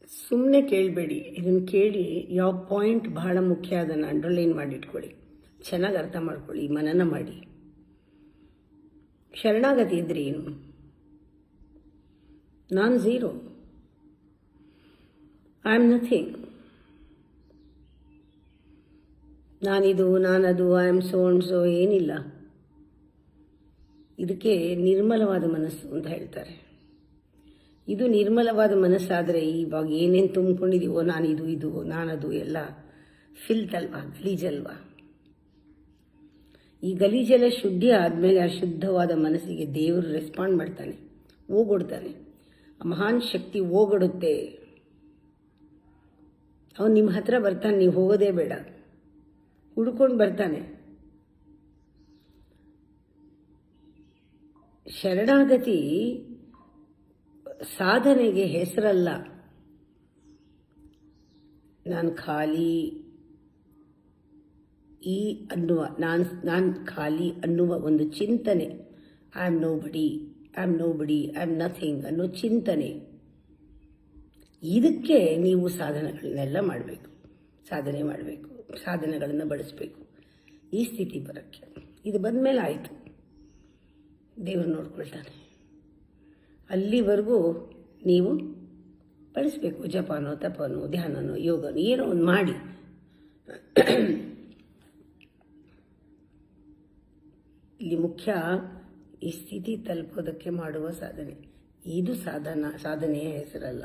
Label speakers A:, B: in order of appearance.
A: ಸುಮ್ಮನೆ ಕೇಳಬೇಡಿ. ಇದನ್ನು ಕೇಳಿ ಯಾವ ಪಾಯಿಂಟ್ ಬಹಳ ಮುಖ್ಯ ಅದನ್ನು ಅಂಡರ್ಲೈನ್ ಮಾಡಿಟ್ಕೊಳ್ಳಿ, ಚೆನ್ನಾಗಿ ಅರ್ಥ ಮಾಡ್ಕೊಳ್ಳಿ, ಮನನ ಮಾಡಿ. ಶರಣಾಗತಿ ಇದ್ರಿ ಏನು? ನಾನು ಝೀರೋ, ಐ ಆಮ್ ನಥಿಂಗ್. ನಾನಿದು ನಾನದು I am so and so ಏನಿಲ್ಲ. ಇದಕ್ಕೆ ನಿರ್ಮಲವಾದ ಮನಸ್ಸು ಅಂತ ಹೇಳ್ತಾರೆ. ಇದು ನಿರ್ಮಲವಾದ ಮನಸ್ಸಾದರೆ ಇವಾಗ ಏನೇನು ತುಂಬಿಕೊಂಡಿದೀವೋ ನಾನಿದು ಇದು ನಾನದು ಎಲ್ಲ ಫಿಲ್ತ್ ಅಲ್ವಾ, ಗಲೀಜಲ್ವಾ. ಈ ಗಲೀಜೆಲ್ಲ ಶುದ್ಧಿ ಆದಮೇಲೆ ಆ ಶುದ್ಧವಾದ ಮನಸ್ಸಿಗೆ ದೇವರು ರೆಸ್ಪಾಂಡ್ ಮಾಡ್ತಾನೆ, ಓಗೊಡ್ತಾನೆ. ಆ ಮಹಾನ್ ಶಕ್ತಿ ಓಗೊಡುತ್ತೆ. ಅವನು ನಿಮ್ಮ ಹತ್ರ ಬರ್ತಾನೆ, ನೀವು ಹೋಗೋದೇ ಬೇಡ, ಹುಡ್ಕೊಂಡು ಬರ್ತಾನೆ. ಶರಣಾಗತಿ ಸಾಧನೆಗೆ ಹೆಸರಲ್ಲ. ನಾನು ಖಾಲಿ ನಾನು ಖಾಲಿ ಅನ್ನುವ ಒಂದು ಚಿಂತನೆ, I am nobody, I am nothing ಅನ್ನೋ ಚಿಂತನೆ. ಇದಕ್ಕೆ ನೀವು ಸಾಧನೆಗಳನ್ನೆಲ್ಲ ಮಾಡಬೇಕು, ಸಾಧನೆಗಳನ್ನು ಬಳಸಬೇಕು ಈ ಸ್ಥಿತಿ ಬರೋಕ್ಕೆ. ಇದು ಬಂದ ಮೇಲೆ ಆಯಿತು, ದೇವರು ನೋಡ್ಕೊಳ್ತಾನೆ. ಅಲ್ಲಿವರೆಗೂ ನೀವು ಬಳಸಬೇಕು. ಜಪನೋ ತಪನೋ ಧ್ಯಾನನೋ ಯೋಗನೋ ಏನೋ ಒಂದು ಮಾಡಿ. ಇಲ್ಲಿ ಮುಖ್ಯ ಈ ಸ್ಥಿತಿ ತಲುಪೋದಕ್ಕೆ ಮಾಡುವ ಸಾಧನೆ. ಇದು ಸಾಧನೆಯ ಹೆಸರಲ್ಲ.